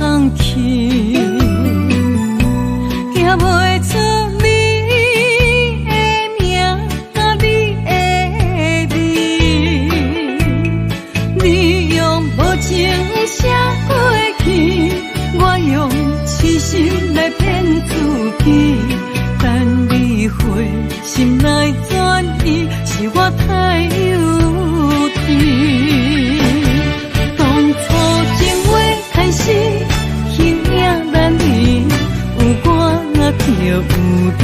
通去，行袂出你的名甲你的味，你用无情写过去，我用痴心来骗自己，等你回心来转意，是我太幼稚。当初情话开始，形影难离，有我就有你，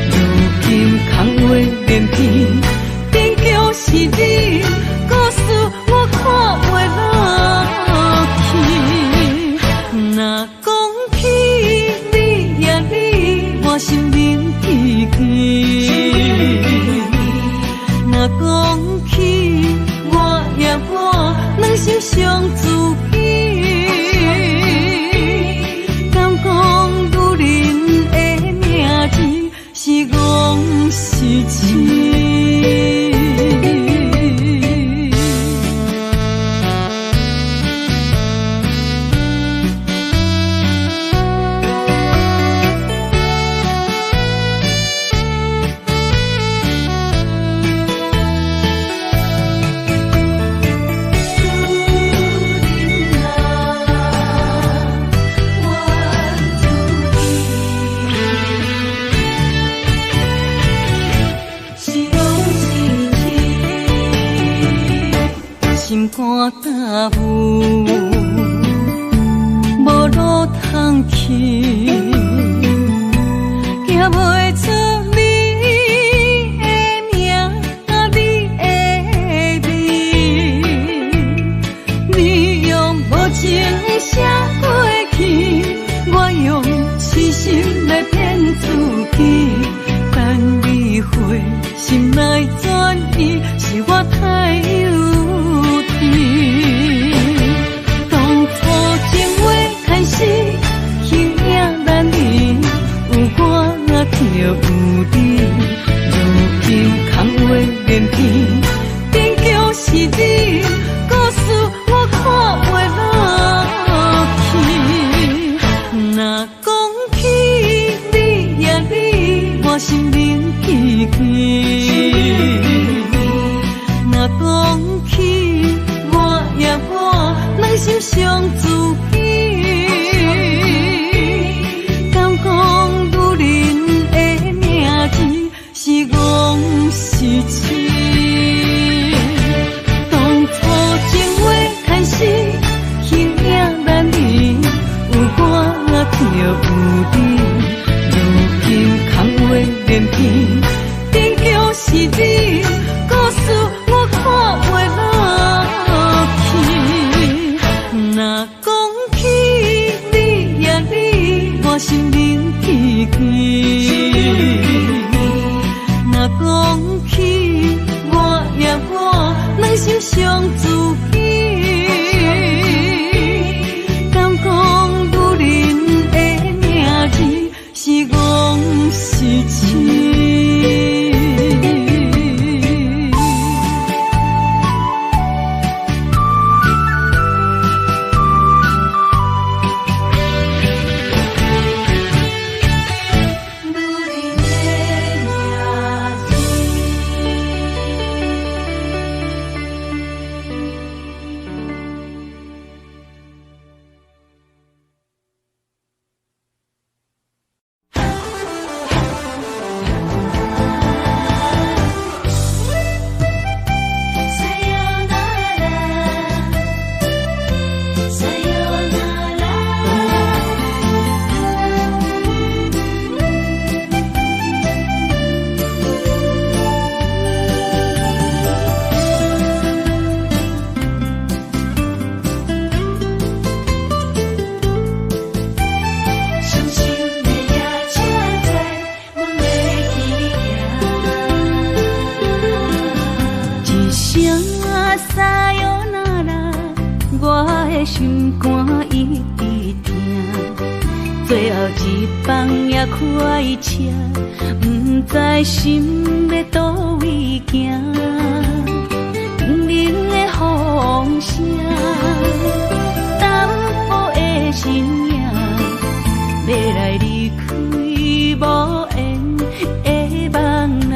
如今空话连篇，终究是你，故事我看袂落去。若讲起你呀你，我心灵记起；若讲起我呀我，两心相知己。敢讲女人的名字是戆是痴？心肝答有，无路通去，行袂出你的名甲你的味，你用无情写过去，我用痴心来骗自己，等你回心来转意，是我太幼稚。当初情话开始，形影难离，有我就有你，如今空话连篇，终究是你，故事我看袂落去。若讲起你呀你，我心灵记起；若讲起我呀我，两心相知己。敢讲女人的名字是戆是痴？当初情话开始，形影难离，有我就有你，如今空话连篇，终究是你，故事我看袂落去。若讲起你呀你，我心灵记起；若讲起我呀我，两心相知己。敢讲女人的名字是戆是痴？心肝一直疼，最后一放也开车，不知心要倒位行。冷冷的风声，淡薄的身影，要来离开无缘的梦啊，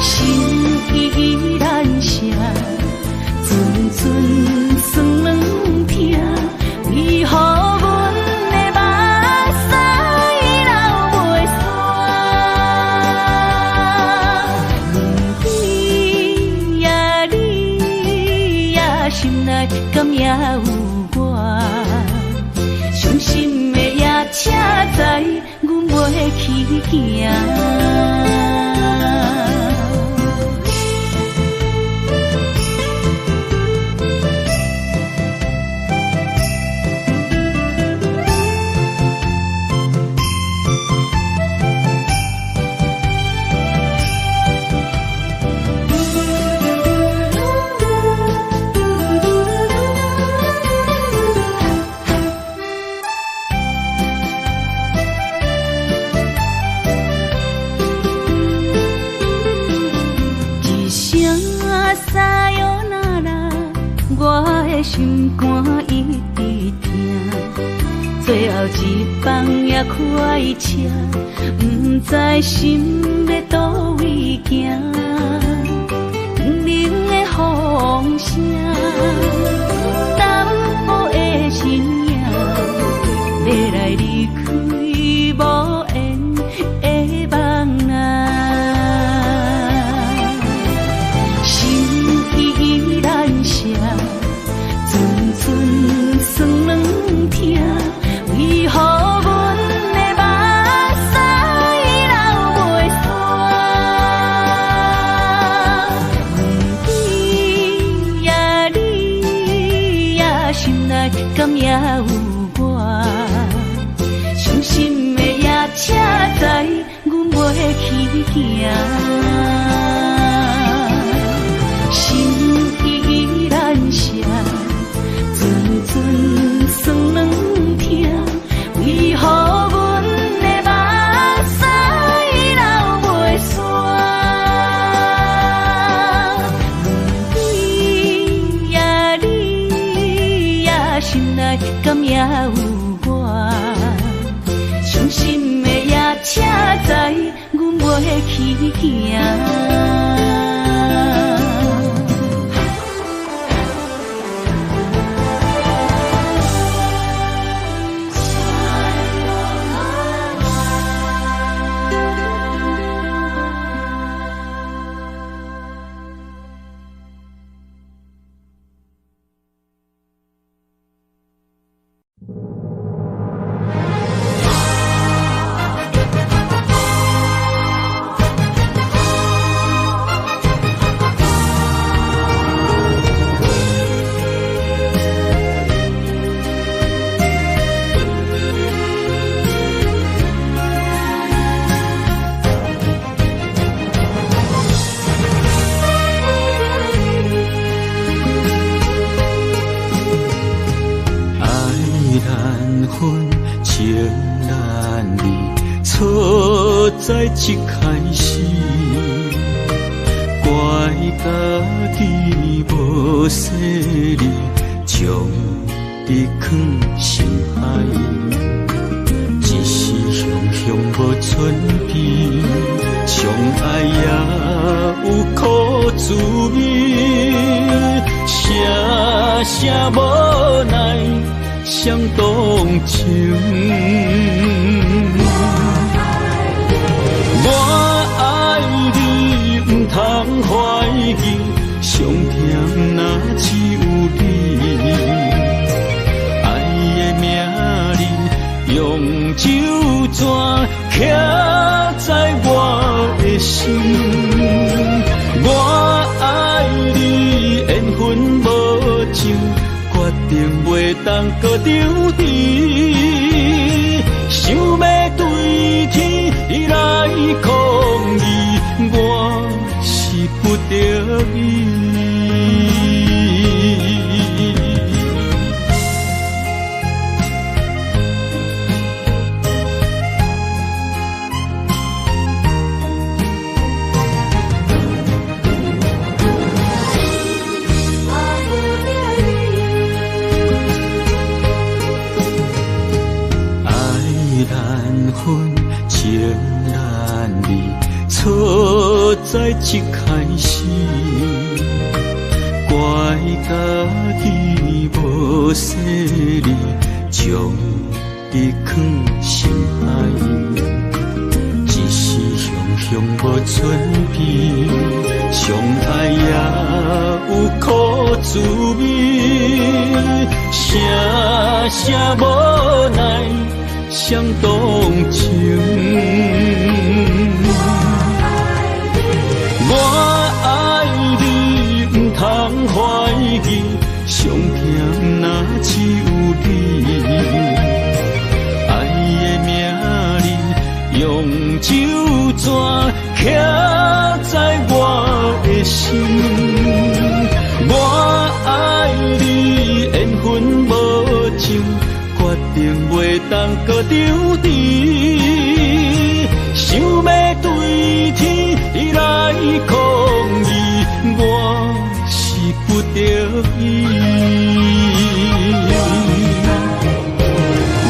心依然舍，阵阵酸软痛，为何阮的目屎流袂煞？问你呀，你呀，心内敢也有我？伤心的也车载，阮袂去行。心肝一直疼，最后一放也开车，不知心要倒位行。冷冷的风声，淡薄的身影，要来离开无缘的梦啊，心依然舍。阵酸软痛，为何阮的目屎流袂煞？问你呀，你呀，心内敢也有我？伤心的夜车载，阮袂去行。心依然舍。阵酸软痛，为何阮的目屎流袂煞？问你呀，你呀，心内敢也有我？伤心的夜车载，阮袂去行。在一开始，怪家己无细腻，将你放心海，一时雄雄无准备，相爱也有苦滋味，声声无奈伤动情。我爱你，不通怀疑，上甜若只有你。爱的名字用酒泉刻在我的心。我爱你，缘分无尽，决定袂当搁丢弃。想要对天来抗议，我是不得已。在一开始，怪家己无细腻，将伊藏心海。一时雄无准备，相爱也有苦滋味，声声无奈伤动情。我爱你，不通怀疑，上疼若只有你。爱的名字，用酒泉刻在我的心。我爱你，缘分无情，决定袂当搁丢你。想要对天来抗议，我是不得已。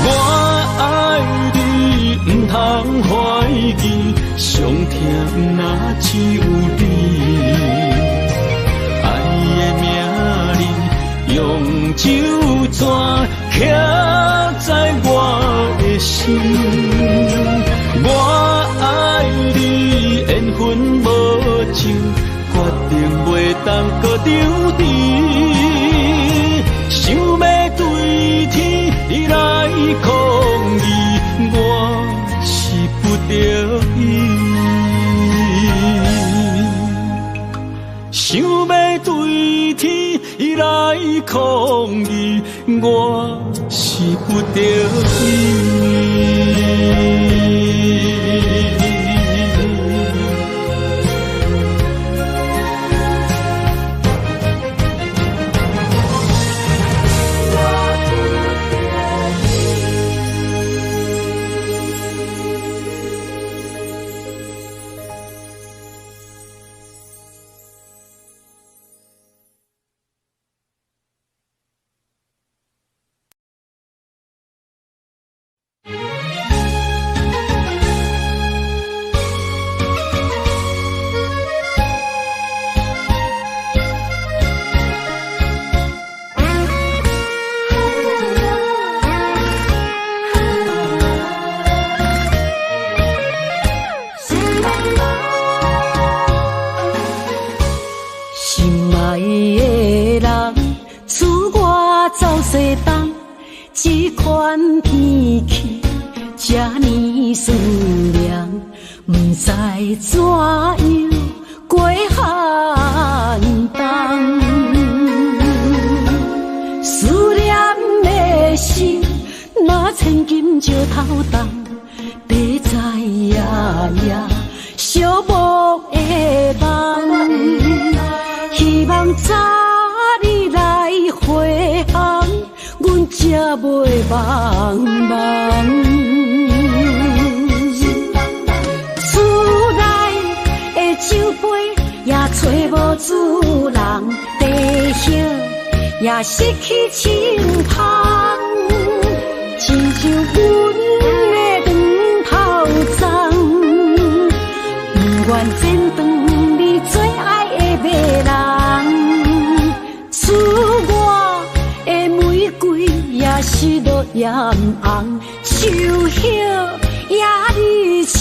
我爱你，不通怀疑，上疼若只有你。爱的名字，用酒泉刻在我的心。我爱你，缘分无情，决定袂当搁丢你。想要对天来抗议，我是不得已。想要对天来抗议，我是不得已。西东这款天气，这呢思念，不知怎样过寒冬。思念的心，若千金石头重，地在夜夜寂寞的梦，希望早日来回航。阮才袂茫茫，厝内的酒杯也找无主人，地叶也失去清芳，亲像阮的长头鬃，不愿剪断你最爱的马人，厝外的玫瑰也是落艳红，秋叶也离秋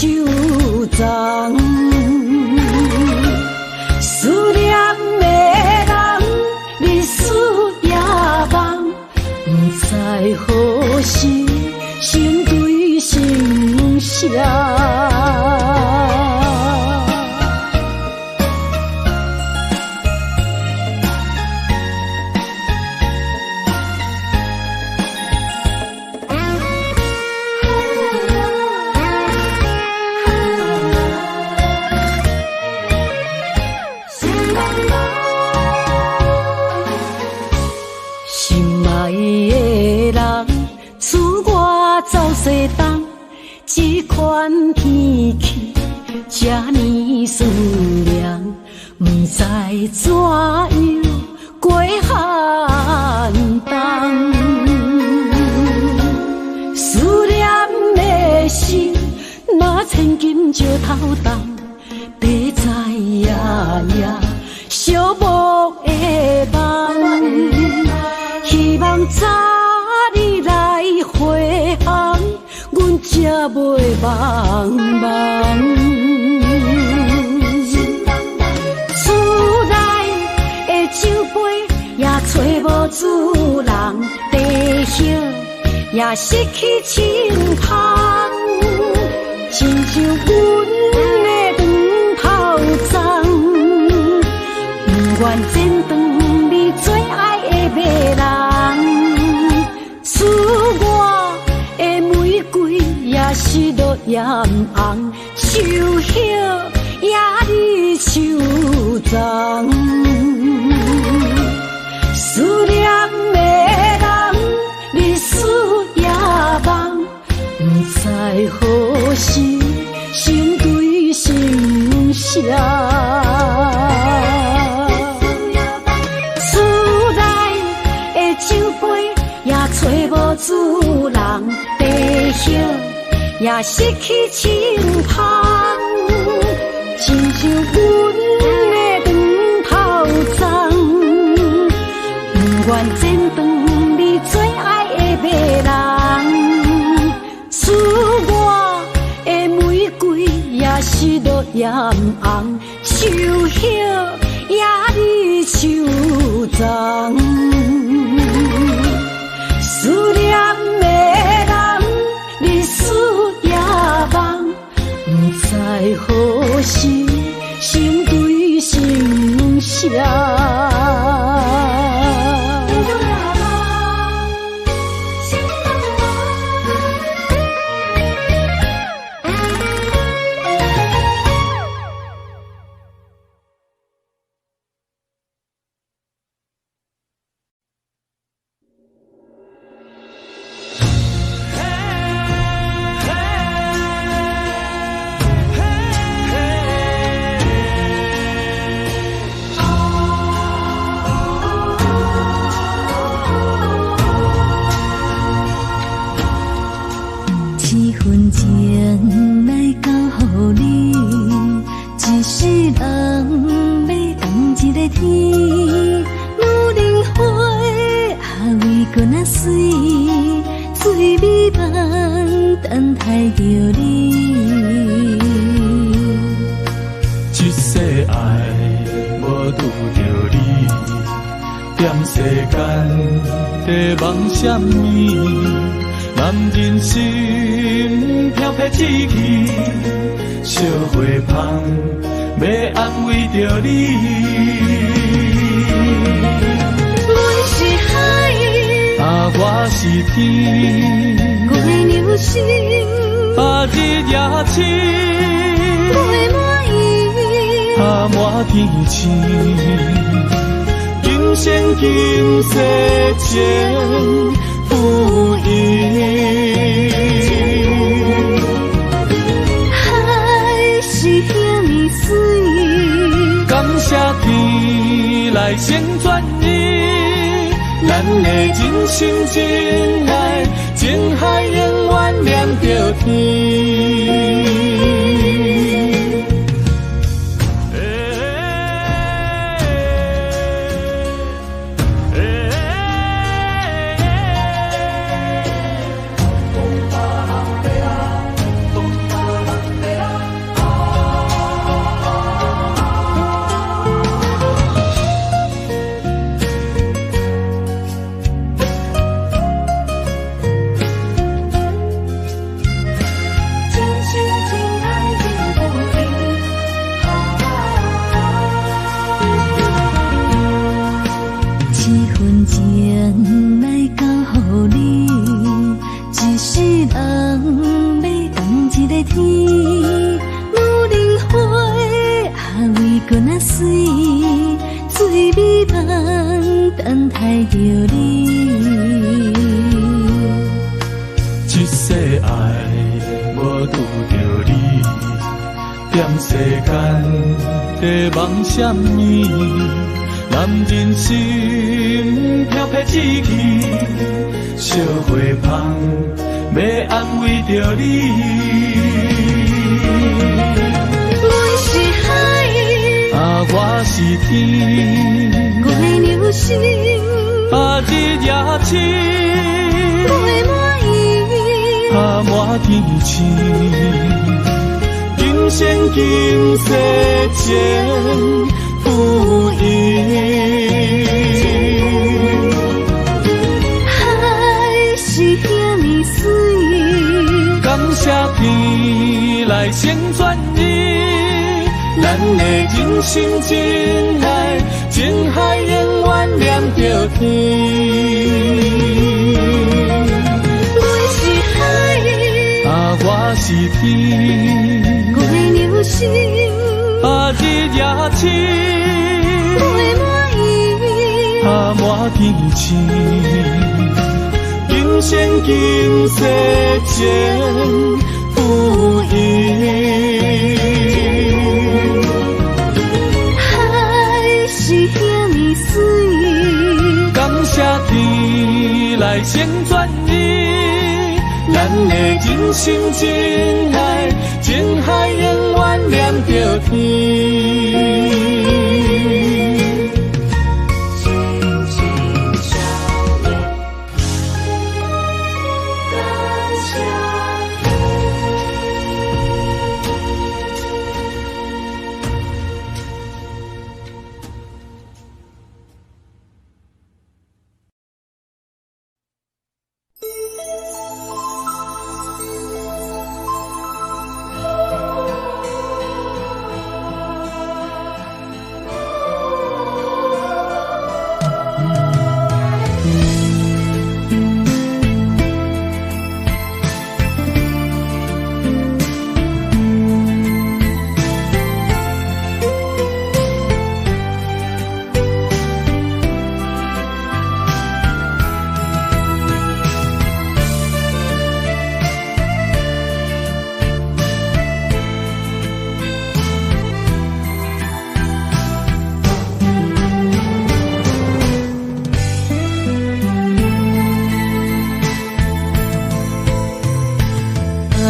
丛。思念的人，日思夜梦，不知何时成对成双。走西东，这款天气，这呢思念，不知怎样过寒冬。思念的心，若千金石头重，地在希望早日来回航，阮才袂茫茫。厝内的酒杯也找无主人，地叶也失去清芳，亲像阮的长头鬃，不愿剪断你最爱的迷人。赐我的玫瑰也是落艳红，手叶也你手脏。思念的人，日思夜梦，不知何时心对心声。厝内的酒杯也找无主人，地叶也失去清芳，亲像阮的长头鬃，不愿剪断你最爱的迷人。赐我的玫瑰也是落艳红，手叶也你手脏。思念的人，日思夜梦，不知何时心对心声。我是天，我的流星，日夜夜市，袂满意，下满天星，今生今世前不移。海是遐尼水，感谢天来成全伊。咱的人生真爱，情海永远连着天。我是海，我是天，我的流星，日夜市，袂满意，满天星，今生今世前不移。是遐尼水，感谢天来成全伊，咱的人生真爱，情海永远连着天。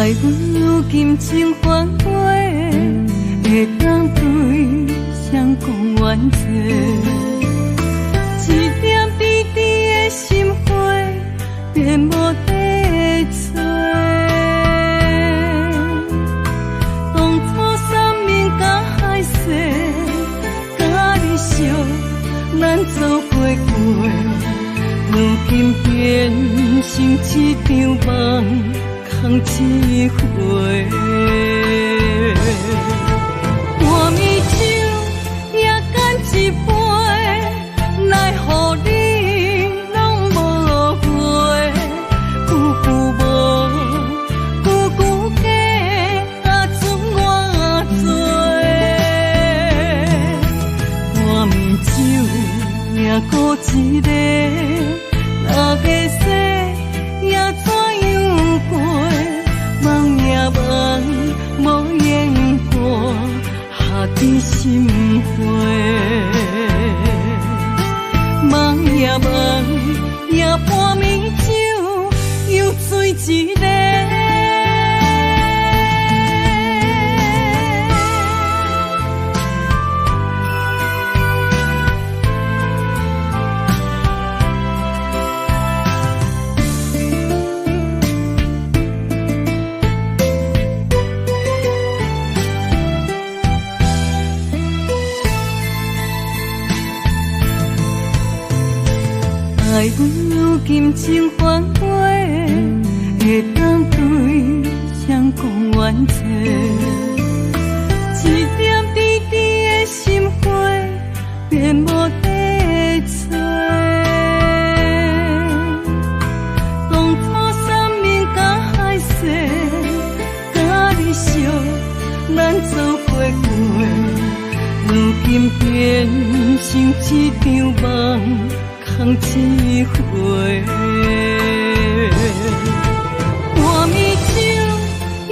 爱阮如今情反悔，会当对谁讲冤罪？一点滴滴的心花，变无地找。当初三面甲海誓，甲你惜，咱做伙过，如今变成一场梦。空一回，半暝酒也干一杯，奈何你拢无回？久久无，久久假，准我做。半暝酒也孤一个，若要说也怎样过？梦也梦，无言过，下伫心花。梦也梦，也半暝酒又醉一个。爱阮如今情反悔，会当对谁讲冤罪？一点滴滴的心花，变无地找。当初三面甲海誓，甲你惜，咱做伙过，如今变成一场梦。空一回，半暝酒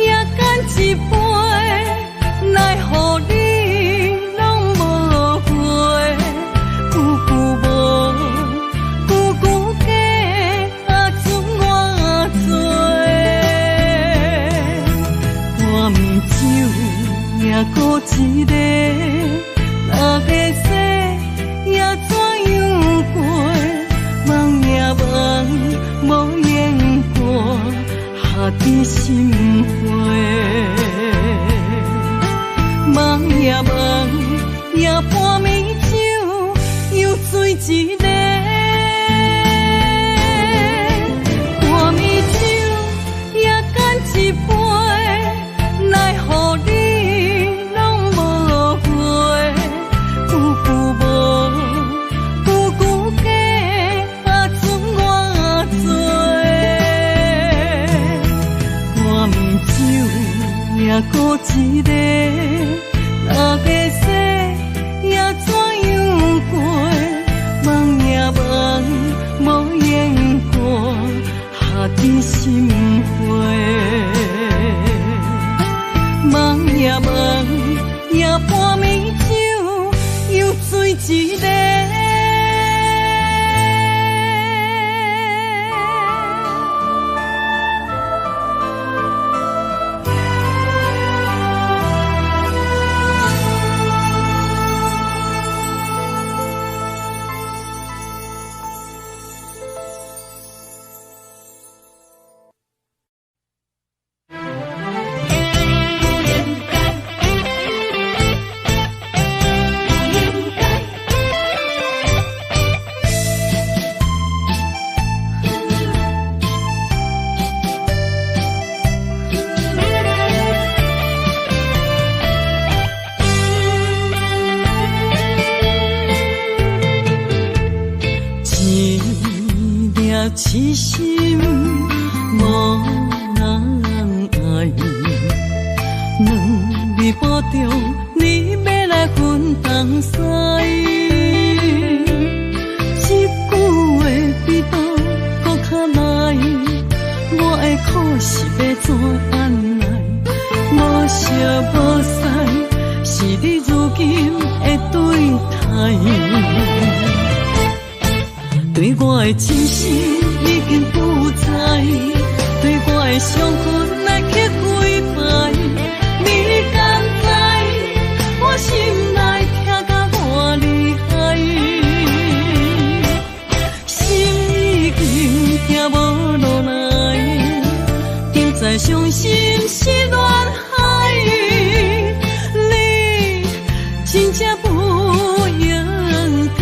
也干一杯，奈何你拢无回？久久无，久久假，准我做。半暝酒也孤一个，若要说也怎样过？梦也梦，心花。梦也梦，夜半暝酒又醉一个。半暝酒也干一杯，奈何你拢无回？久久无，久久假，剩我做。半暝酒也孤一个。那个世也怎样过？梦也梦，无言过，下伫心花。梦也梦，夜半暝酒又醉一个。痴心无人爱，两日保重，你要来分东西。一句话比刀搁较来，我的苦是要怎安来？无惜无使，是你如今的对待。对我的真心已经不知，对我的伤痕来去几摆，你敢知我心内痛甲偌厉害？心已经行无落来，定在伤心是恋海，你真正不应该。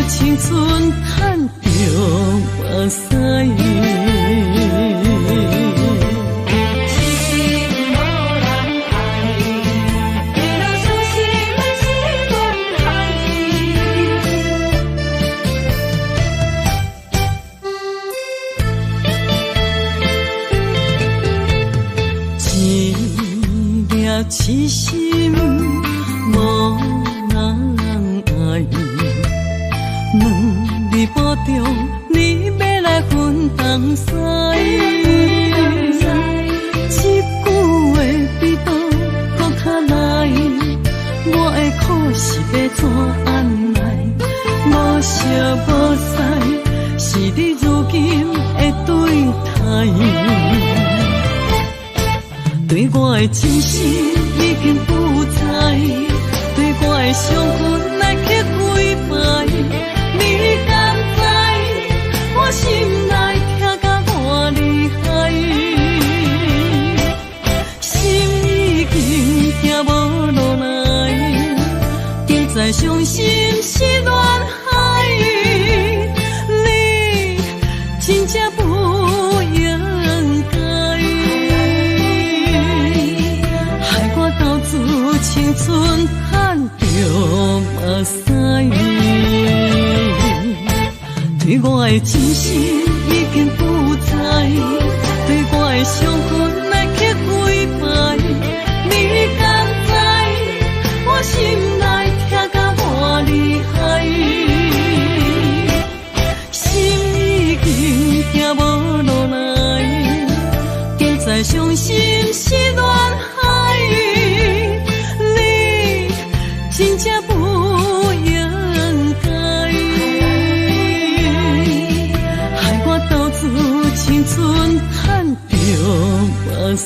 青春叹着目屎，痴心无人爱，为了伤心是恋海。一粒痴心无人爱。两日保重，你要来分东西。一句话比刀搁较来，我的苦是要怎安来？无惜无使，是你如今的对待。对我的真心已经不知，对我的伤痕来去几摆。你敢知我心内痛甲偌厉害？心已经行无落来，定在伤心是恋海，你真正不应该，害我到处青春叹着目屎。对我的真心已经不知，对我的伤痕来去几摆，你敢知我心内痛甲偌厉害？心已经行无落来，定在伤心是恋海，你真正不应该。青春叹着目屎。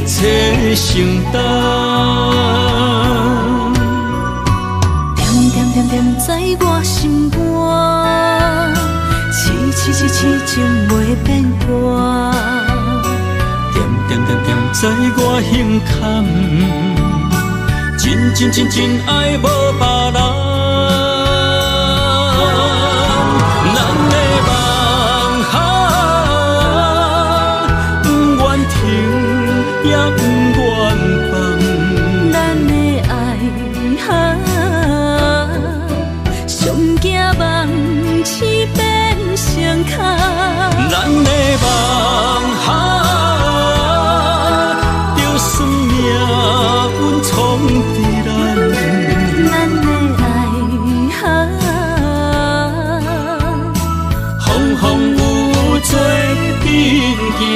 切承担。点点点点在我心肝，痴情袂变卦。点点点点在我胸坎，真爱无别人。咱的梦不愿停，也不愿放。咱的爱上惊梦痴变成空。咱的梦就算命运冲伫咱，咱的爱风风雨做阵行。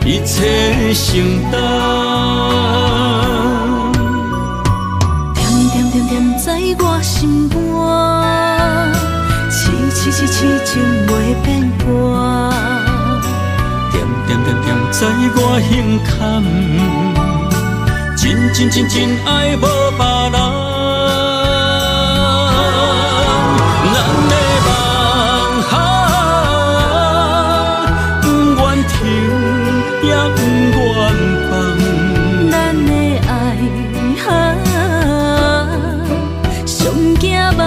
一切承担，点点点点在我心肝，痴情袂变卦。点点点点在我胸坎，真爱无别人。咱的梦不愿停，也不愿放。咱的爱上惊梦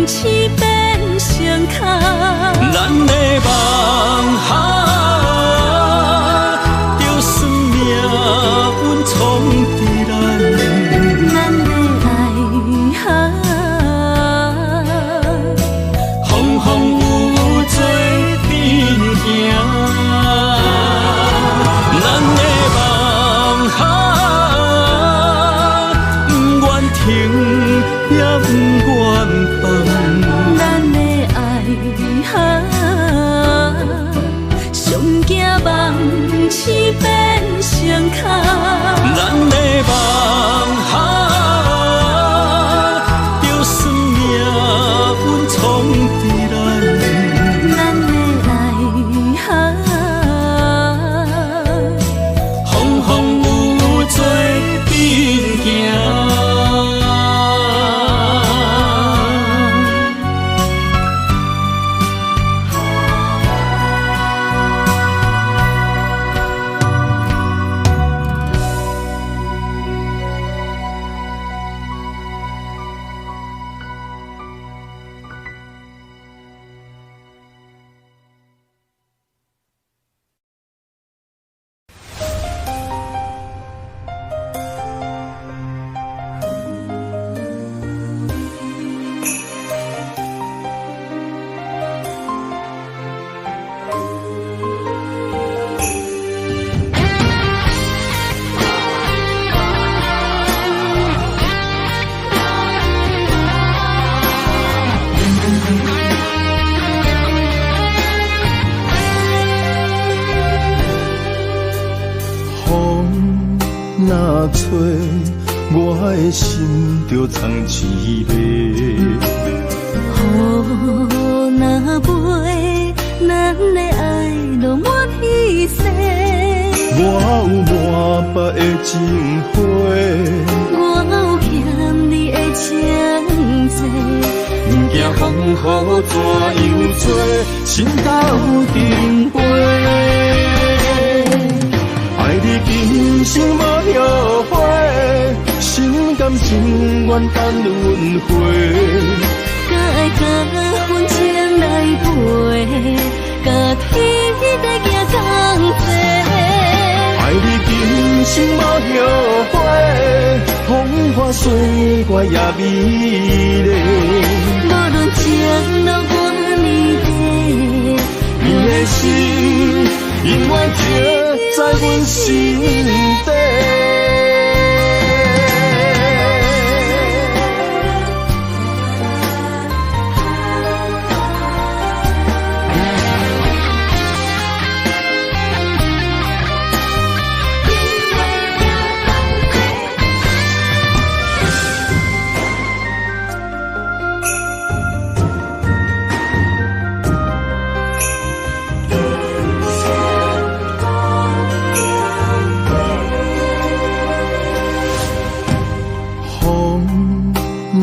痴变成空。咱的梦就算命运冲伫咱，咱的爱风风雨做阵行。咱的梦不愿停，也不愿放。咱的爱上惊梦痴变成空。咱的梦就算命运冲伫咱，咱的爱风风雨做阵行。若吹，我的心就藏一个。雨若飞，咱的爱就满天星。我有满腹的情花，我有欠你的情债，不惊风雨怎样做，心斗阵飞。爱你今生无后悔，心甘情愿等轮回。甲爱甲阮情来陪，甲天地行同齐。爱你今生生无后悔，风花雪月也美丽。无论前路我你的，你的心永远刻在阮心底。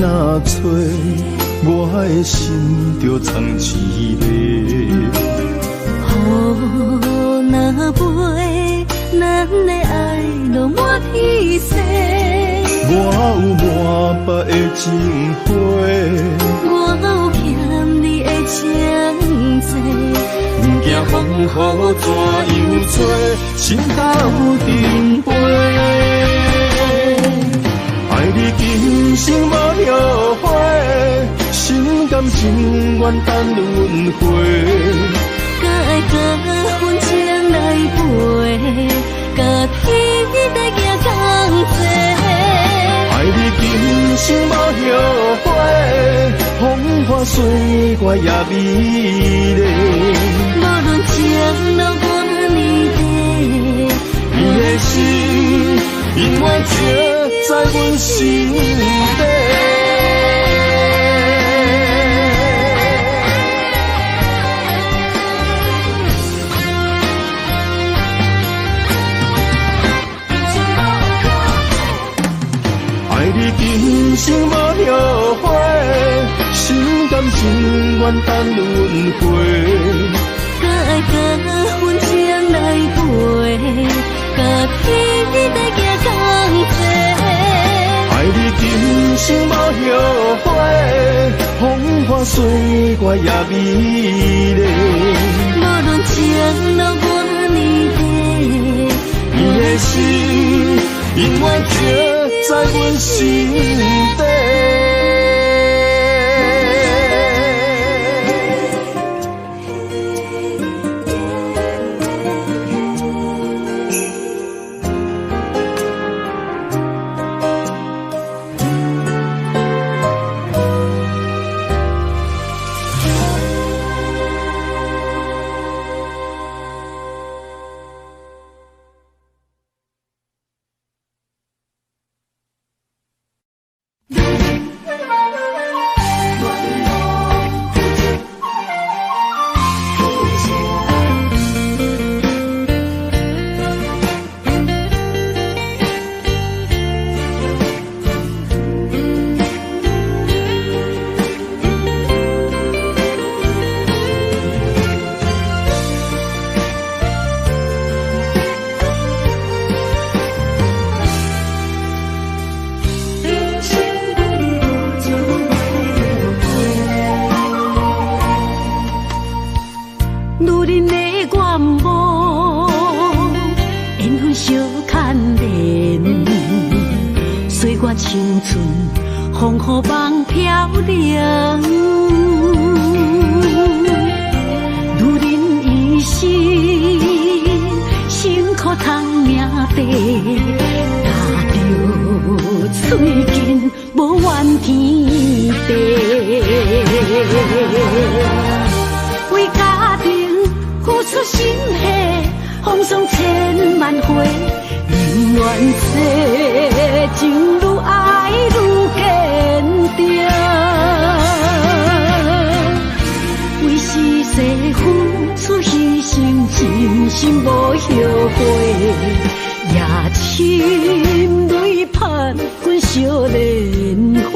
若吹，我的心就藏一个。雨若飞，咱的爱就满天星。我有满腹的情花，我有欠你的情债。不惊风雨怎样吹，心斗阵飞。爱你今生无后悔，心甘情愿等轮回。甲爱甲阮情来陪，甲天在行同齐。爱你今生无后悔，风花雪月也美丽。无论前路我你的，你的心永远刻在阮心底。爱你今生无后悔，心甘情愿等轮回。甲爱甲阮情来陪，甲天在行同齐。爱你今生无后悔，风花雪月也美丽。无论前路我你的，你的心永远刻在阮心底。青春风雨梦飘零，女人一生辛苦通命地，踏着嘴筋无怨天地，为家庭付出心血，风霜千万回。宁愿世情愈爱愈坚定，为是世付出牺牲，真心无后悔，也深泪盼阮少年花。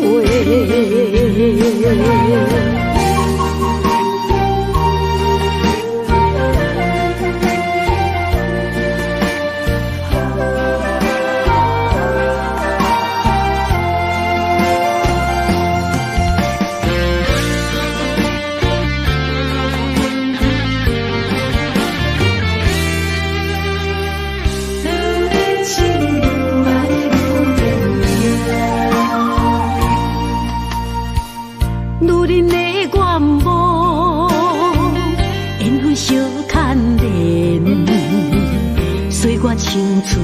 情青春，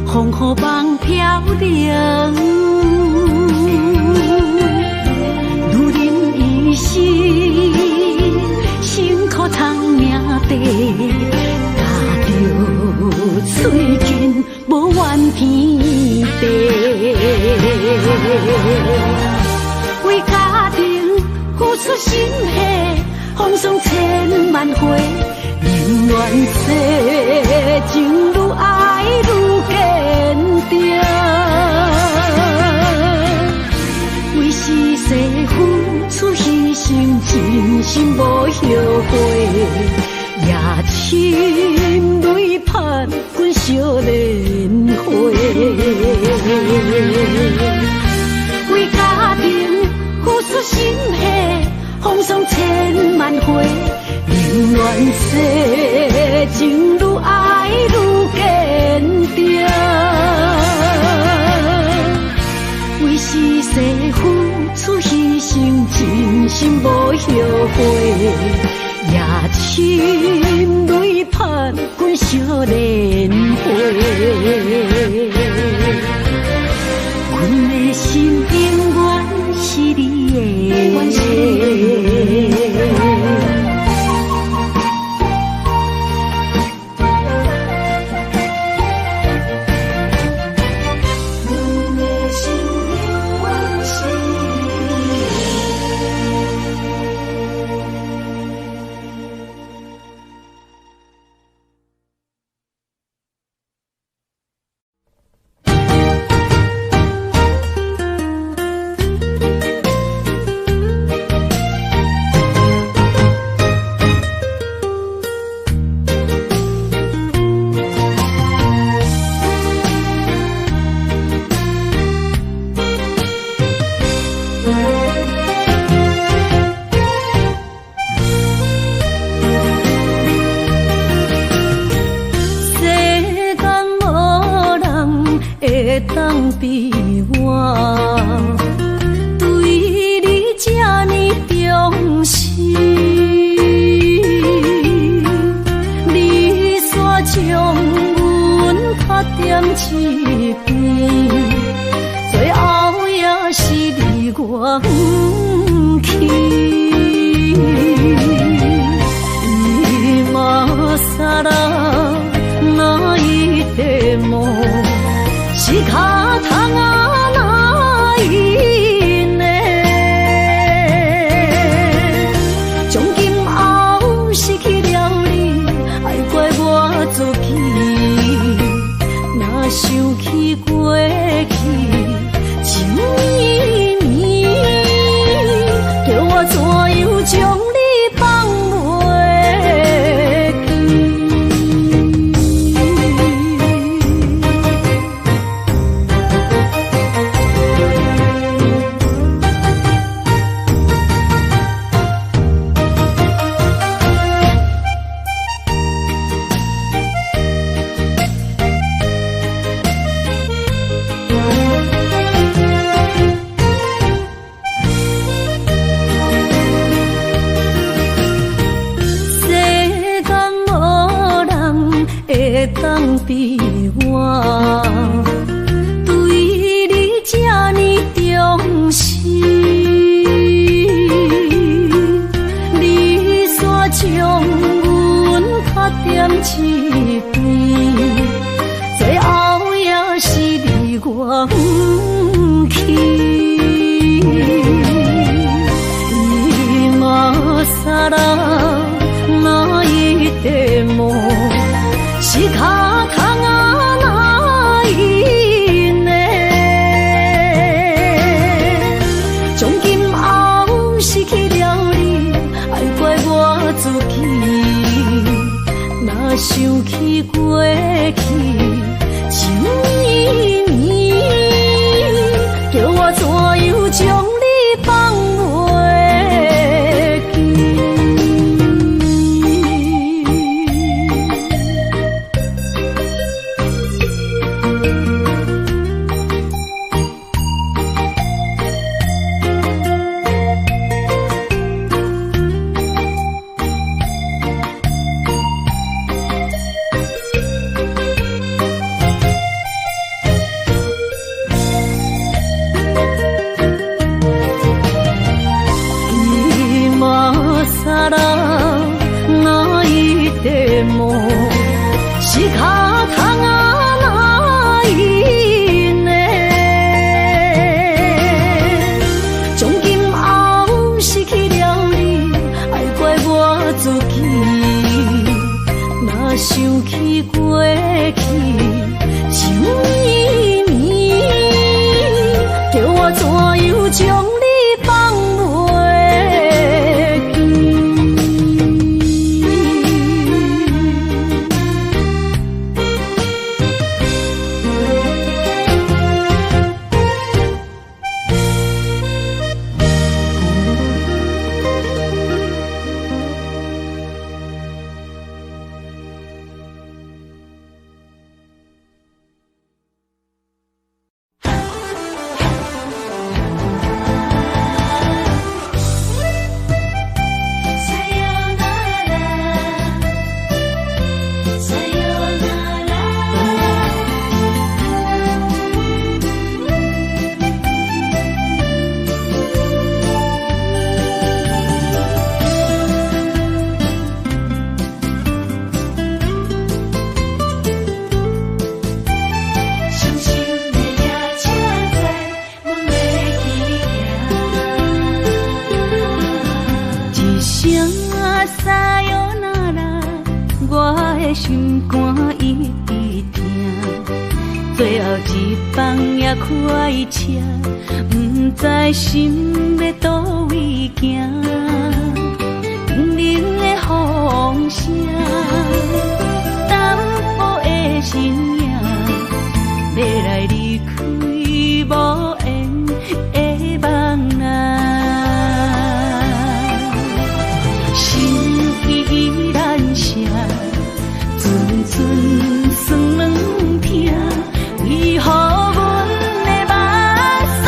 风雨梦飘零。如人一生，辛苦苍命地，踏着水军无怨天地。为家庭付出心血，风霜千万回。宁愿世情愈爱愈坚定，为是世付出牺牲，真心无后悔。夜深泪盼阮少年花，为家庭付出心血，风霜千万回。宁愿世情愈爱愈坚定，为是世付出牺牲，真心无后悔。夜深泪盼阮少年花，阮的心永远是你的。自己，若想起过去，想绵绵，叫我怎样将你放袂记？心肝一直疼，最后一放也开车，不知心要倒位行。冷冷的风声，淡薄的身影，要来离开无缘的梦啊，心依然舍。寸酸软痛，为何阮的目屎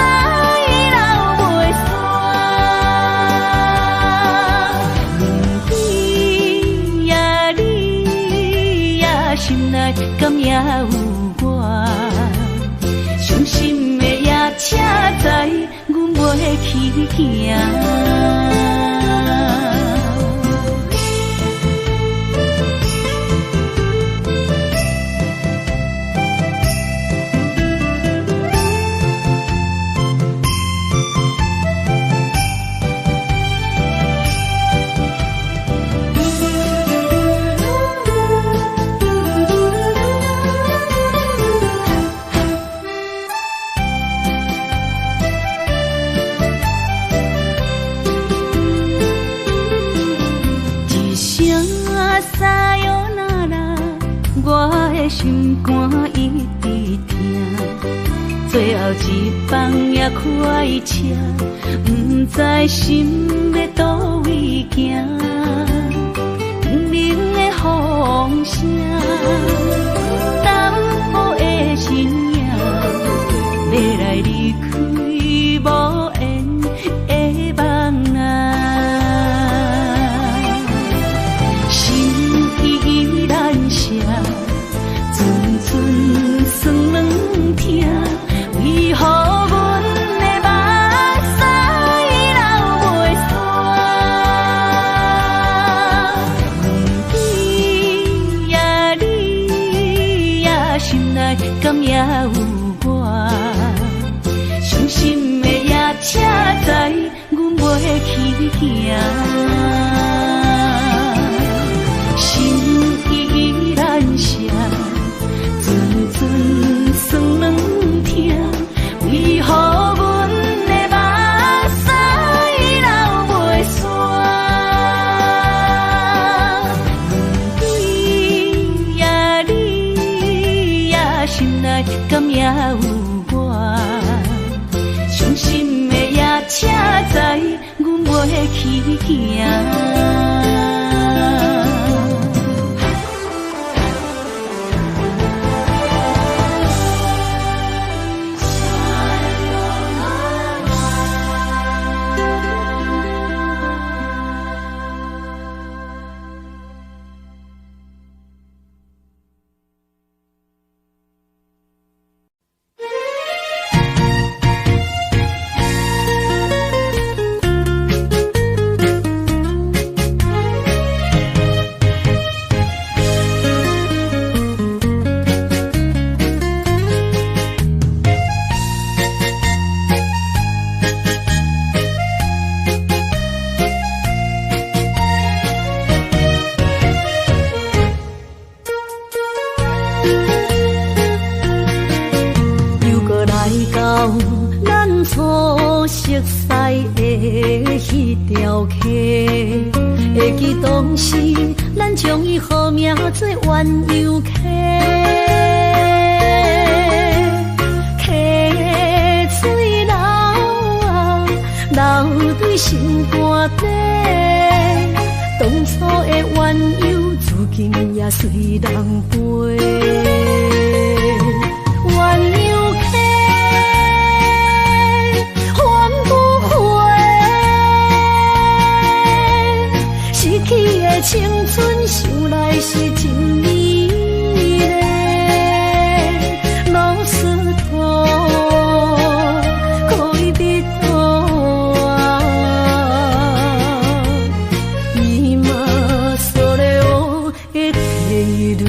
流袂煞？轮回呀，你呀，心内敢也有我？伤心的夜车载，阮袂去行。心肝一直疼，最后一放也开车，不知心要倒位行。冷冷的风声，淡薄的身影，要来离开无缘的梦啊，心依然舍。寸酸软痛，为何阮的目屎流袂煞？轮回呀，你呀，心内敢也有我？伤心的夜车载，阮袂去行。心依然舍。寸酸软痛，为何阮的目屎流袂煞？轮回呀，你呀，心内敢也有我？伤心的夜车载，阮袂去行。会记当时，咱将伊好名做鸳鸯溪，溪水流啊，流对心肝底。当初的鸳鸯，如今也随人飞。鸳鸯溪，还不回。失去的青春，想来是真美丽。老师徒，可以别多啊，伊嘛所了的地路。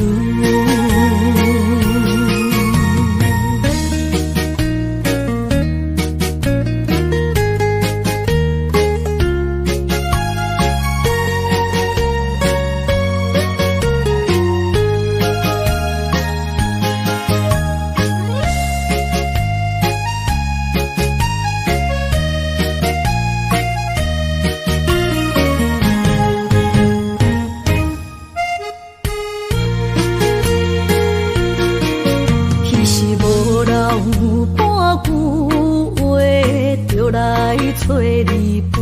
找你陪，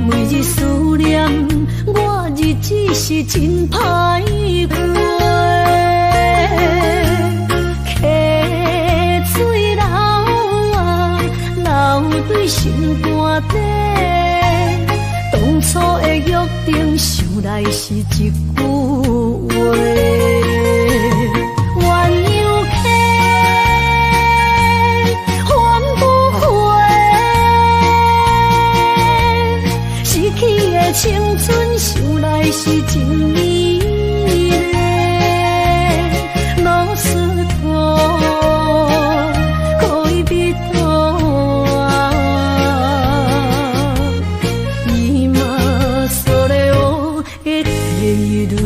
每日思念，我日子是真歹过。溪水流啊，流对心肝底。当初的约定，想来是一句话。青春想来是真美丽，老师徒可以别多啊，伊嘛所了的地路。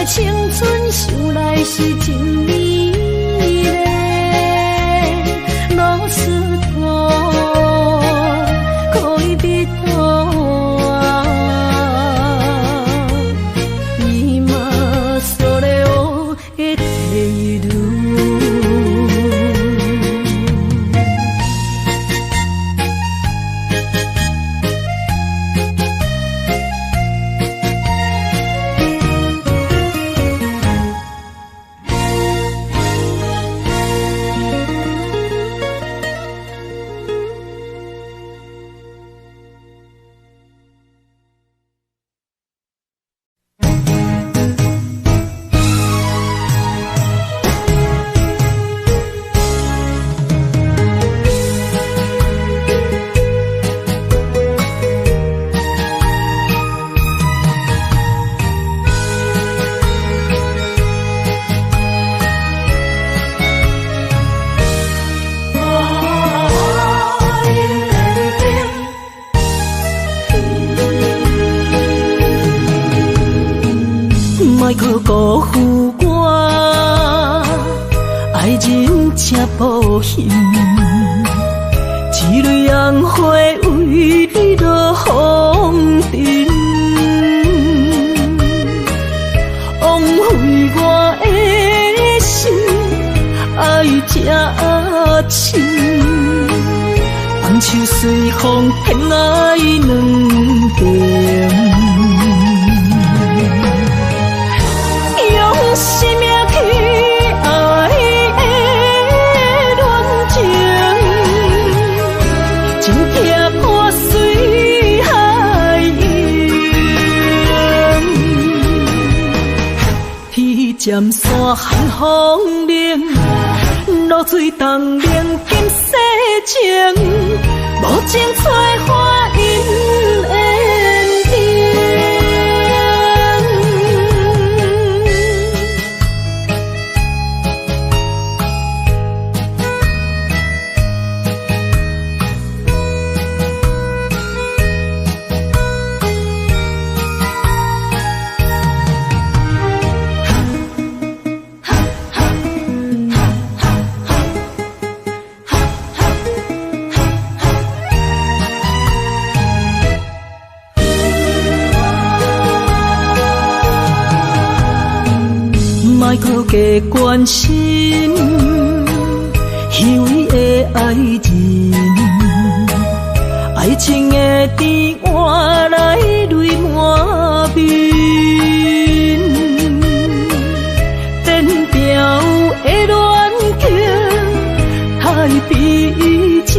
青春想来是真美丽，老师徒可以别多啊，伊嘛所了的地路。莫去辜负我，爱人真无幸，一蕊红花为你落风尘，枉费我的心，爱这深，放手随风偏爱两边。生命去爱的恋情，真痛破水海涌。彼渐尖山寒风冷，露水东冷金世情，无情催花因缘定。莫搁加关心虚伪的爱人，爱情的甜换来泪满面，颠调的恋情太悲情，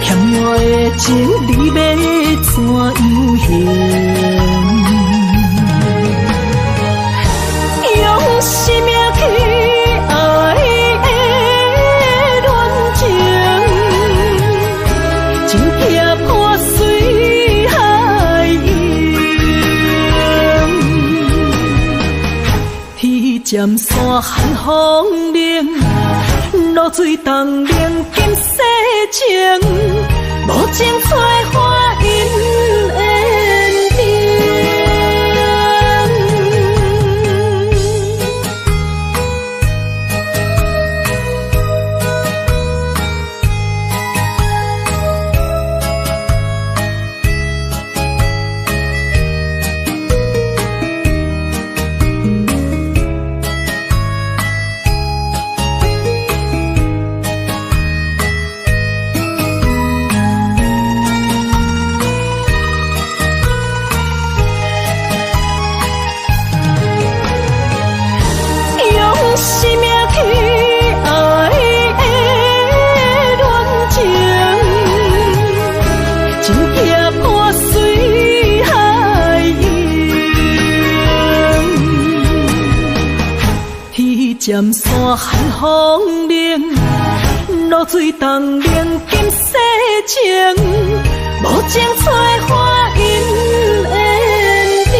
欠我的情你要怎样还？用生命去爱的恋情，真痛破碎海洋。天尖山寒风冷，露水东冷金世情，无情催花因缘定。尖山寒风冷，露水东冷金世情，无情催花因缘定。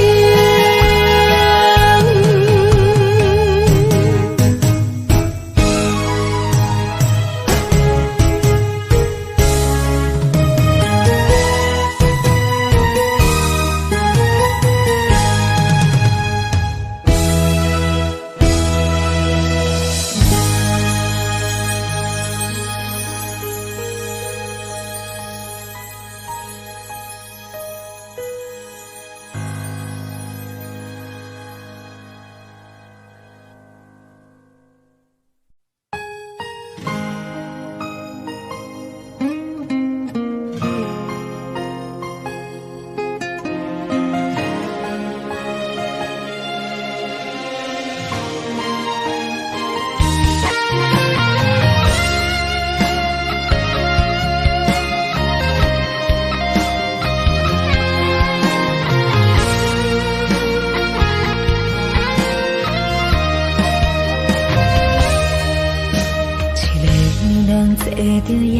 坐着夜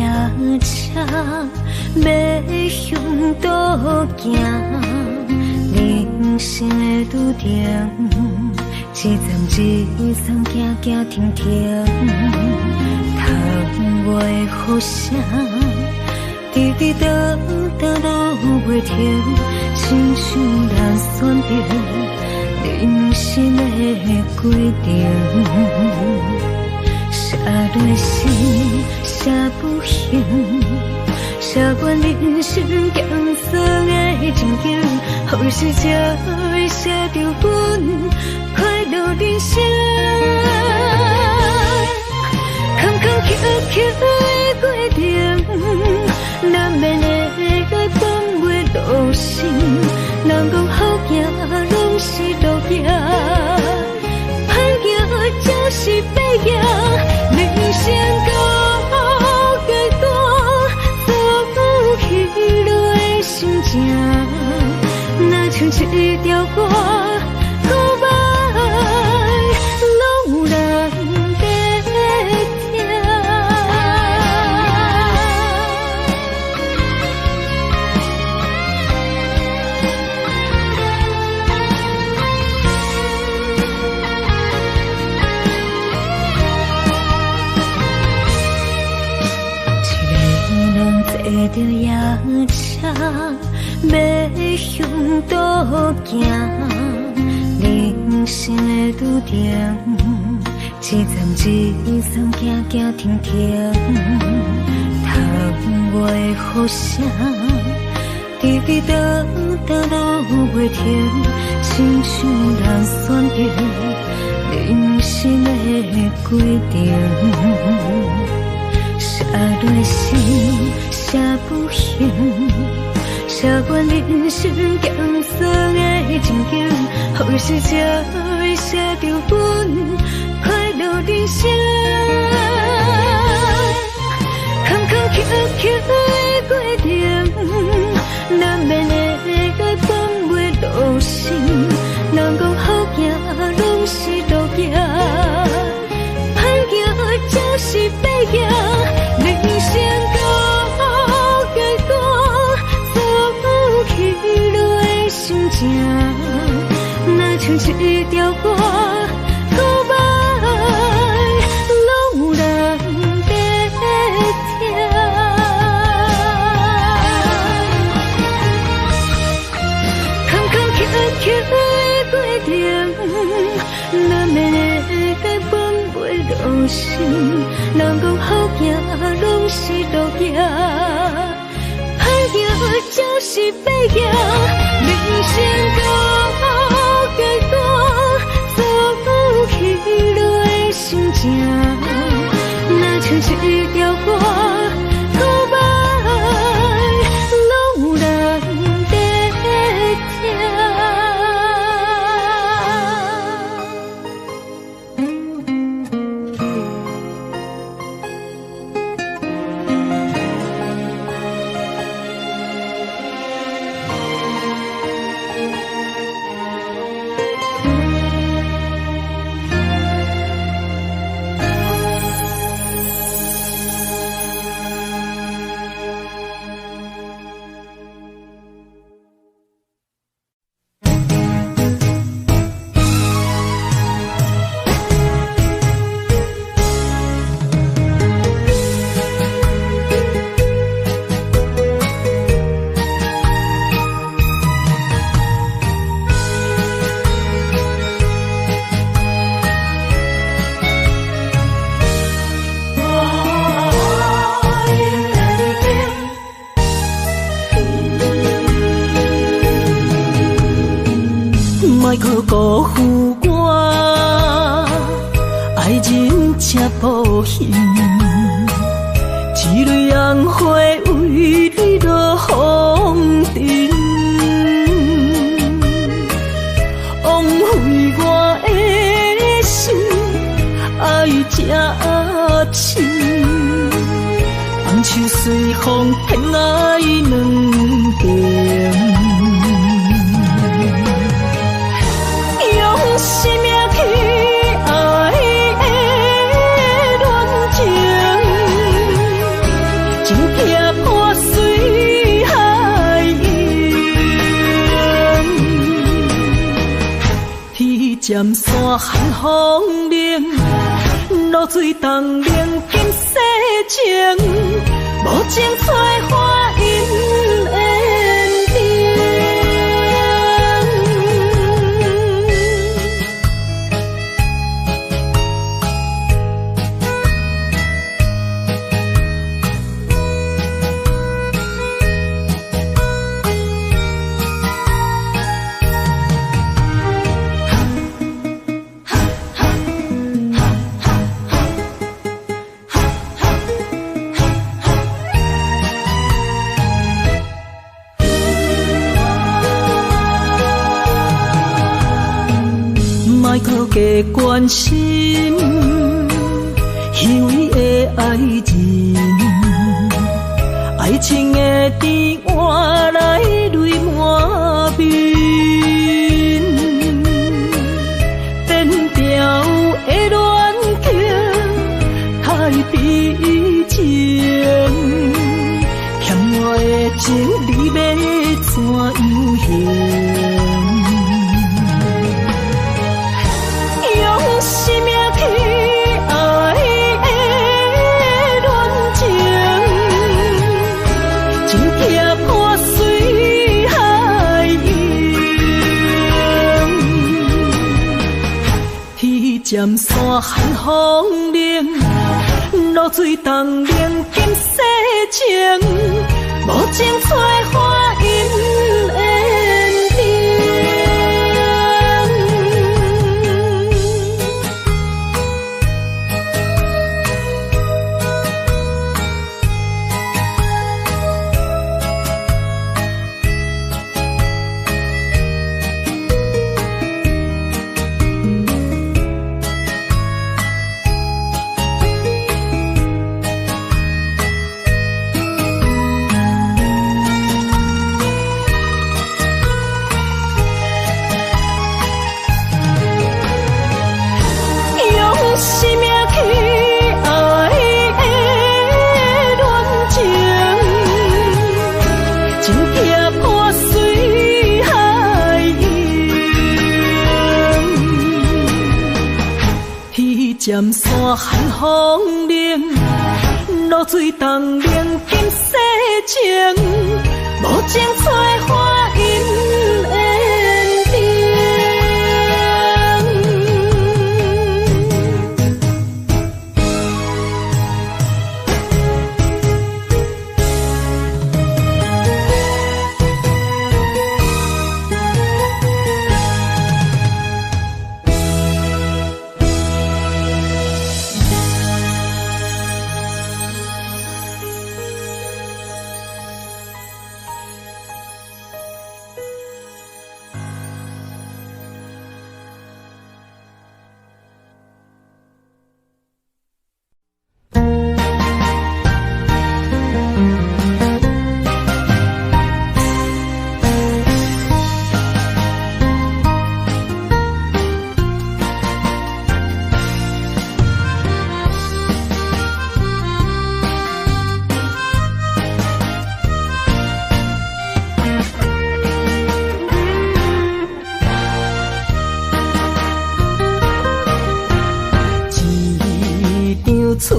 车，要向倒行。人生的拄定，一站一站行行停停，窗外雨声，滴滴答答落袂停，亲像难选择人生的规定。写落心，写不行，写完人生艰酸的情景，好时才会写着阮快乐人生。坎坎坷坷的过程，难免会来放袂落心，人讲好行拢是路行。就是白行，人生到阶段，浮起落的心情，若像一条歌，古巴着夜叉，要向倒行。人生的拄定，一站一站，行行停停。窗外的雨声，滴滴答答落袂停，亲像人选定人生的规定。写落心，写不行，写完人生艰酸的情景，好时才会写着阮快乐人生。坎坎坷坷的过程，难免会改变袂路线。人讲好行，拢是路行，歹行就是歹行。人生到结果，走起落的心情，若像一条歌，告白拢有人在听。坎坎坷坷的过程，难免会改变袂路线。人讲好行，拢是路行，歹行就是歹行。人生到结果，走起落的心情，若像一条歌，告白拢有人在听。莫去辜负我，爱人才无形，一蕊红花为你落风尘，枉费我的心，爱这深，红树随风偏爱两边。生命去爱的恋情，情撇破随海涌，天渐山寒风冷，露水东冷今世情，无情采花因缘定。莫搁加关心虚伪的爱人，爱情的甜换来泪满面，变调的恋情太悲情，欠我的情你要怎样还？生命去爱的恋情，情尖山寒风冷，露水东冷金世情，无情催花因缘定。尖山寒风冷，露水东冷金世情，无情催花因缘定。春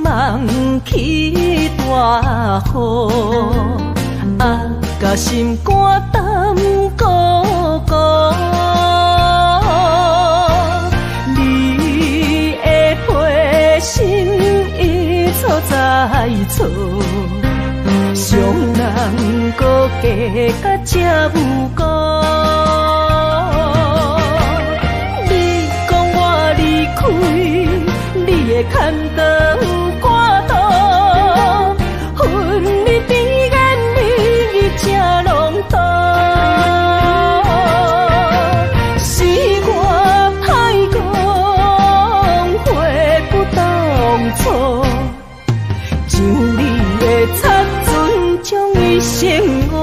梦起大雨，甲心肝胆孤孤。你的陪心一错再错，伤人搁加甲这有辜。你讲我离开。你的牵肠挂肚，恨你甜言蜜语这浓重，是我歹讲悔不当初，像你的擦唇将伊生误。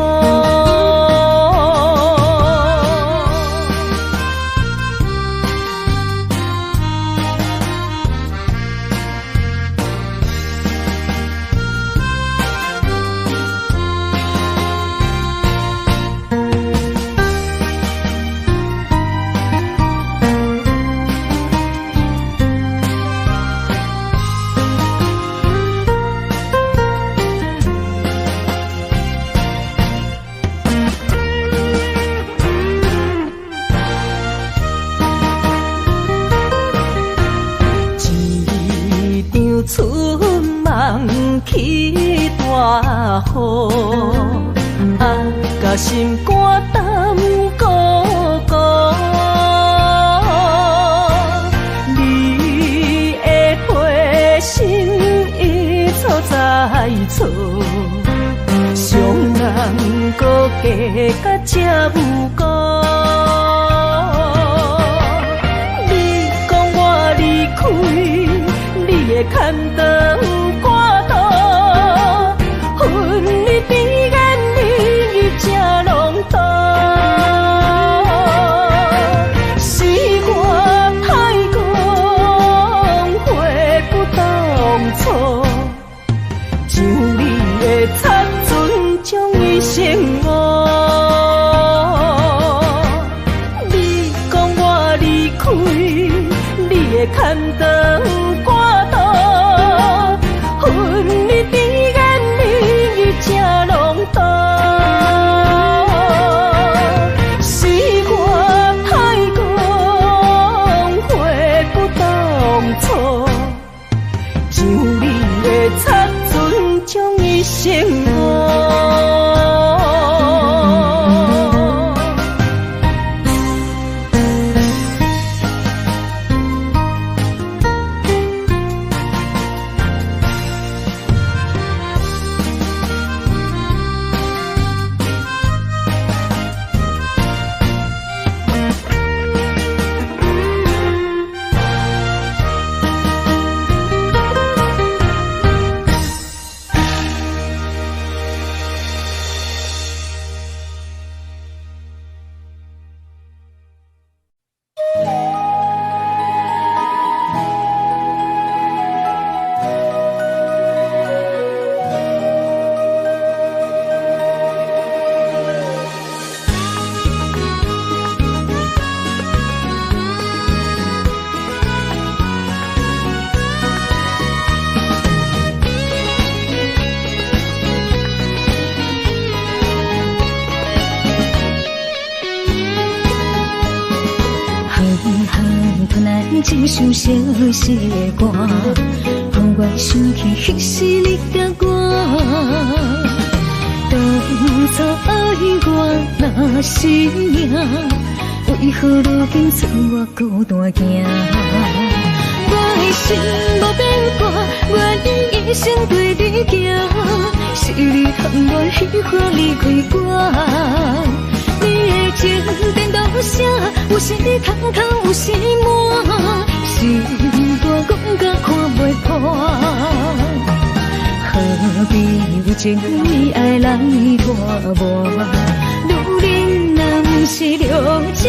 春梦起大雨，甲心肝胆孤孤。你的陪心一错再错，伤人搁加甲这有辜。你讲我离开。你的牵肠挂肚，恨你甜言蜜语这浓重，是我歹讲悔不当初，像你的擦唇将伊生误。你讲我离开，你的牵肠。是我歹讲悔错，像你的擦唇将伊生活。一首小小的歌，让我想起彼时你甲我。当初爱我若是命，为何如今剩我孤单行？我的心无变卦，愿意一生对你行。是你含我喜欢离开我。你的情颠倒写，有时通通，有时满，心肝讲甲看袂破。何必有情义爱来拖磨？女人若不是了情。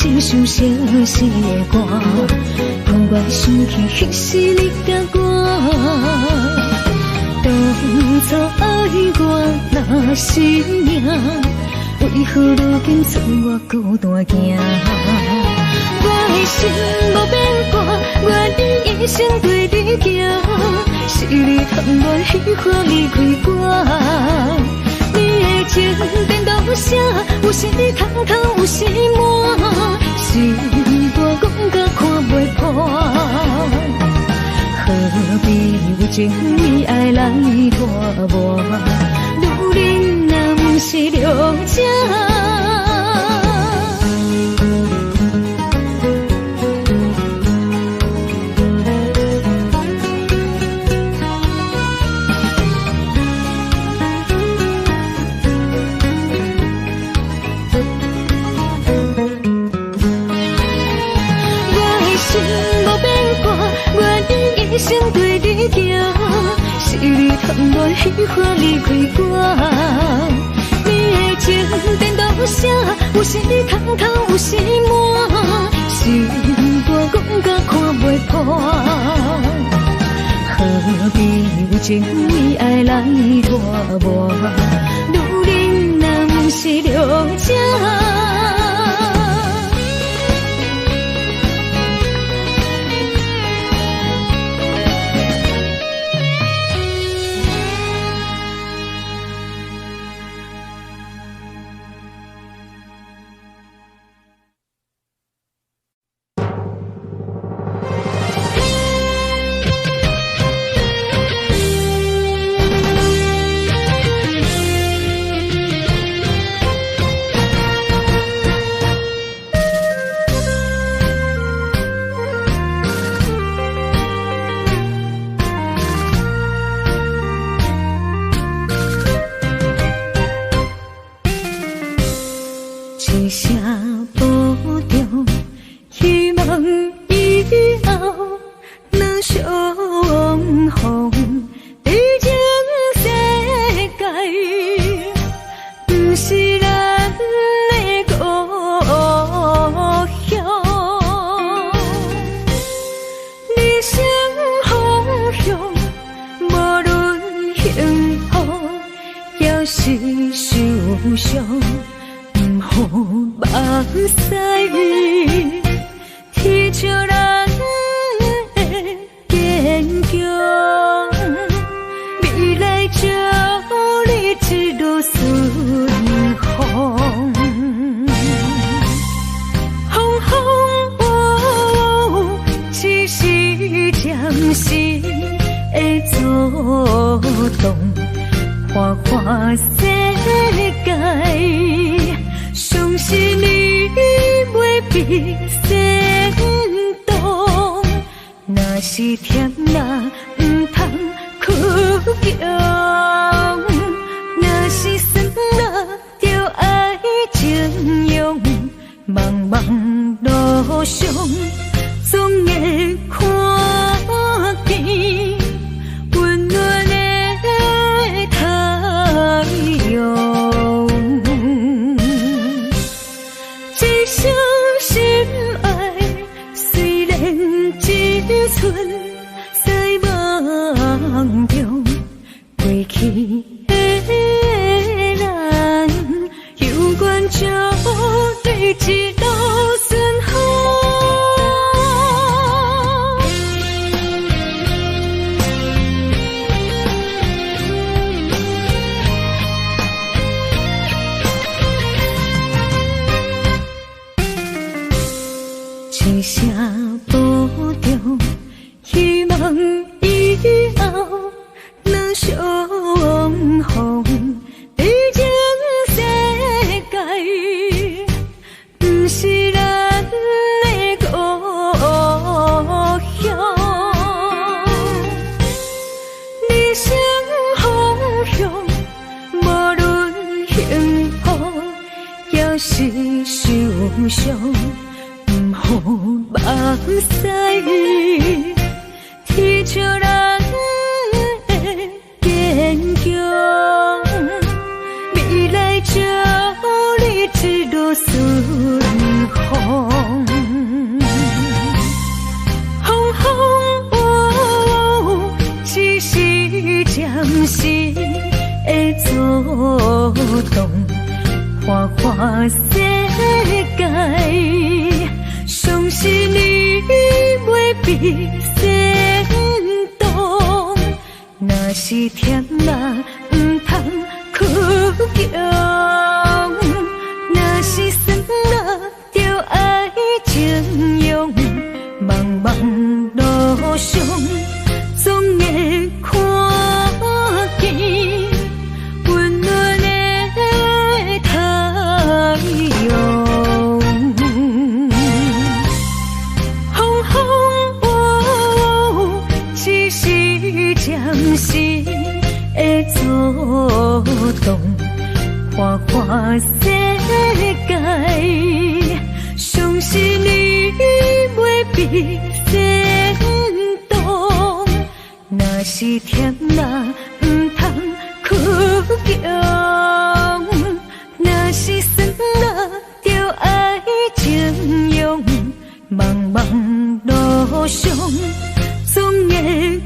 一首小小的歌，让我想起彼时你甲我。当初爱我若是命，为何如今剩我孤单行？我的心无变卦，愿意一生对你行。是你贪恋喜欢离开我。你的情颠倒写，有时通通，有时满，心肝讲甲看袂破。何必有情义爱来拖磨？女人若不是了情。一生对你行，是你贪恋喜欢离开我。你的情颠倒写，有时通通，有时满，心肝讲甲看袂破。何必有情义爱来拖磨？女人若不是了情。一声保重，希望以后能相逢。在这世界，不是咱的故乡。人生方向，无论幸福还是受伤。目屎，天照人的坚强，未来照你一路顺风。风风雨雨，只是暂时的作动，花花世界。相信你袂比先动，若是甜啦，唔通哭强；若是酸啦，就爱情用。茫茫路上，总会看见温暖的太阳。一生心爱，虽然一寸在梦中，过去的咱，有缘就对一路顺风。一声保重，希望以后能相逢。毕竟世界不是咱的故乡，人生方向，无论幸福也是受伤。好目屎，天照人的坚强，未来照你一路顺风。风风雨雨，只是暂时的作动，花花世界。相信你袂比先动，若是甜啦，唔通哭强；若是酸啦，就爱情用。茫茫路上，总会看见温暖的太阳。暂时的作动，花花世界。相信你袂比先动，若是甜啦，唔通哭强；若是酸啦，就爱情用。茫茫路上，总会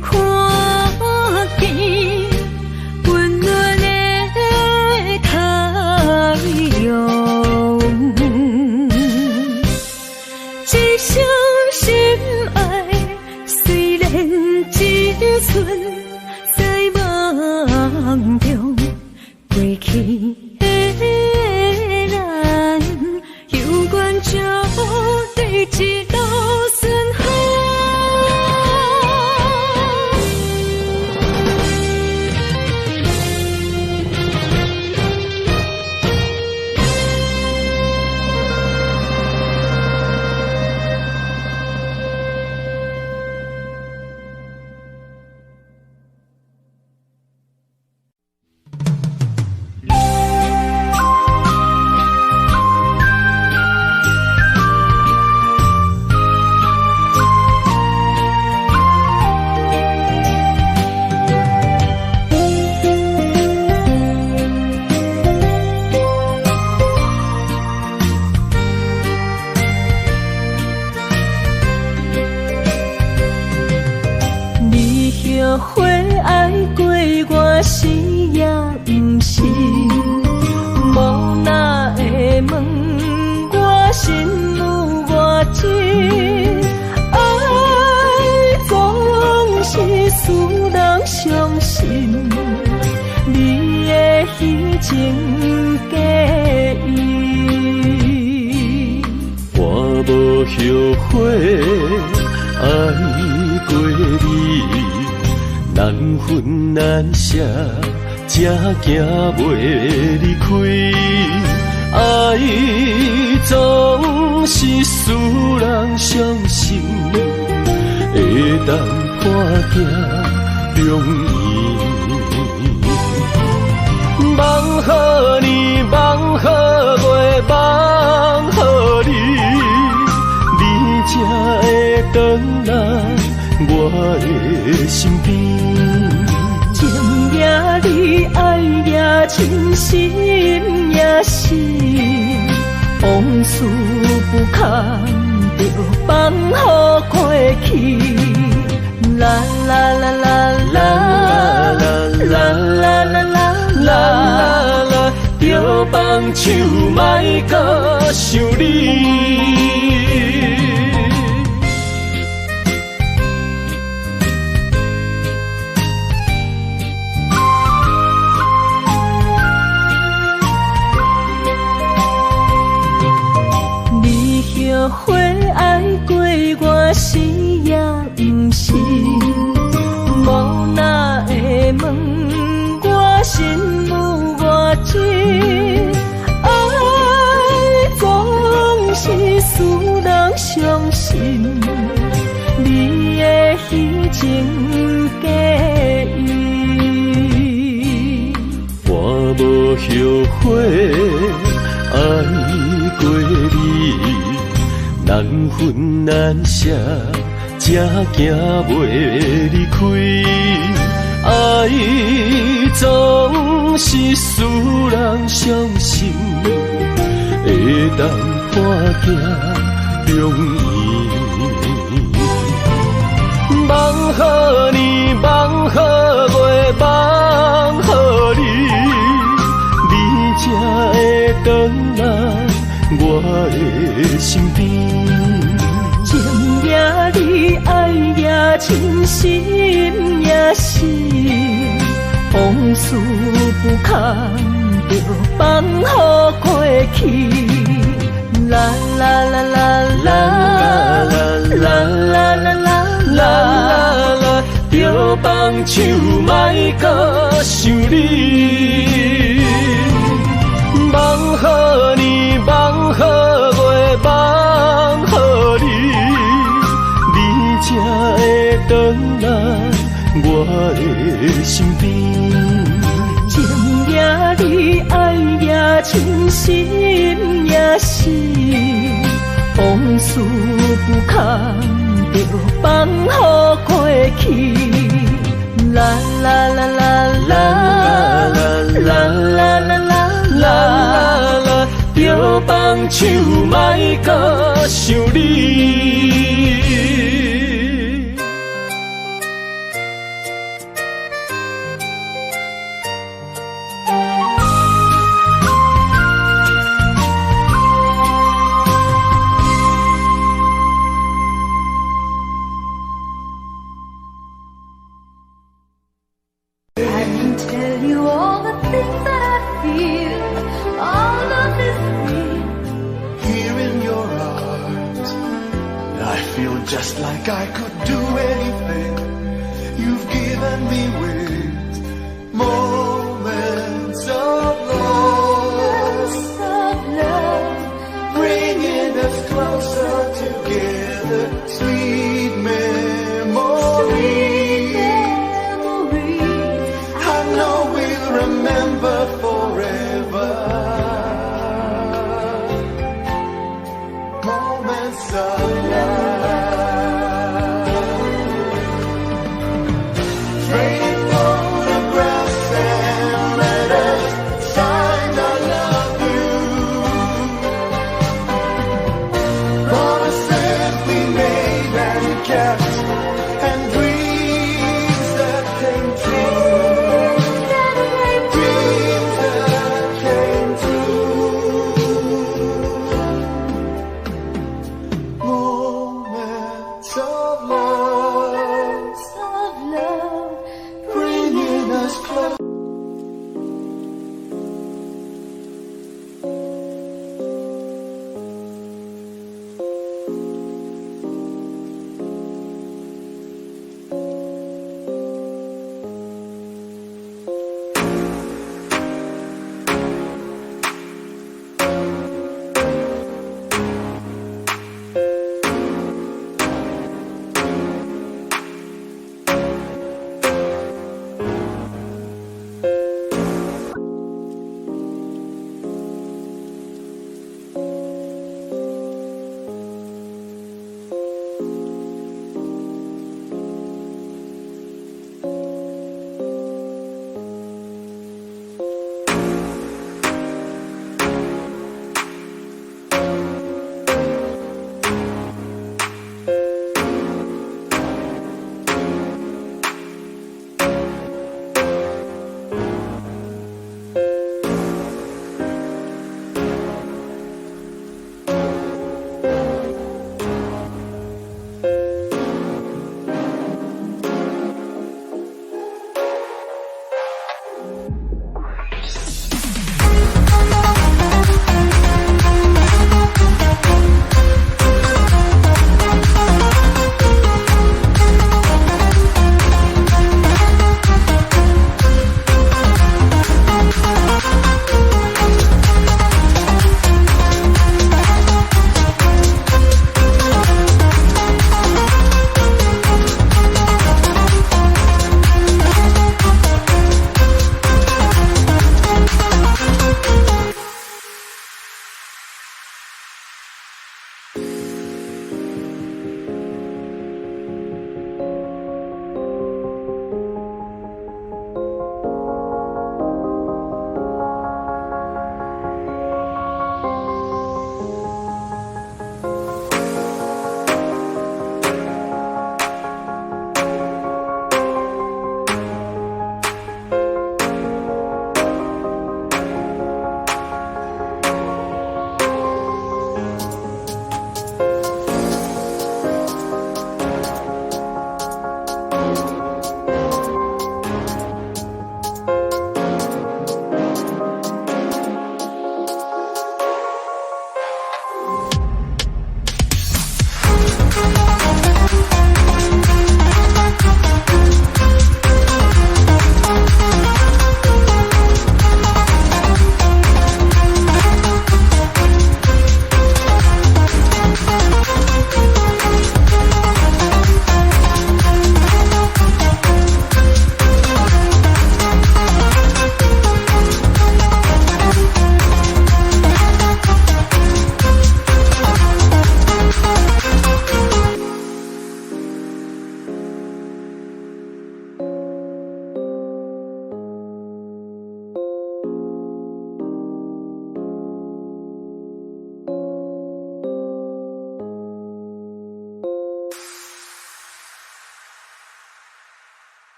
看见温暖的太阳。一生心爱，虽然一寸在梦中，过去的咱，有缘就对一路顺风。情假意。我无后悔爱过你，难分难舍，才行袂离开。爱总是使人伤心，会当看见容易。梦予你，梦予月，梦予你，你才会回来我的身边。情也你，爱也真，心也是，往事不堪着放予过去。啦啦啦啦啦啦啦啦啦啦啦，着放手莫搁想你。后悔爱过我是也不是，无哪会问我心有偌真？爱总是使人伤心，你的虚情假意。我无后悔爱过你，难分难舍，才行袂离开。爱总是使人伤心，会当看见容易。梦予你，梦予月，梦予你，你才会回来我的身边。情也你，爱也真，心也是，往事不堪着放予过去。啦啦啦啦啦啦啦啦啦啦啦，着放手莫搁想你。梦予你，梦予月，梦予你，你才会回来我的身边。情也你，爱也真，心也是，往事不堪着放予过去。啦啦啦啦啦啦啦啦啦啦啦，着放手莫搁想你。Just like I could do anything, you've given me with more.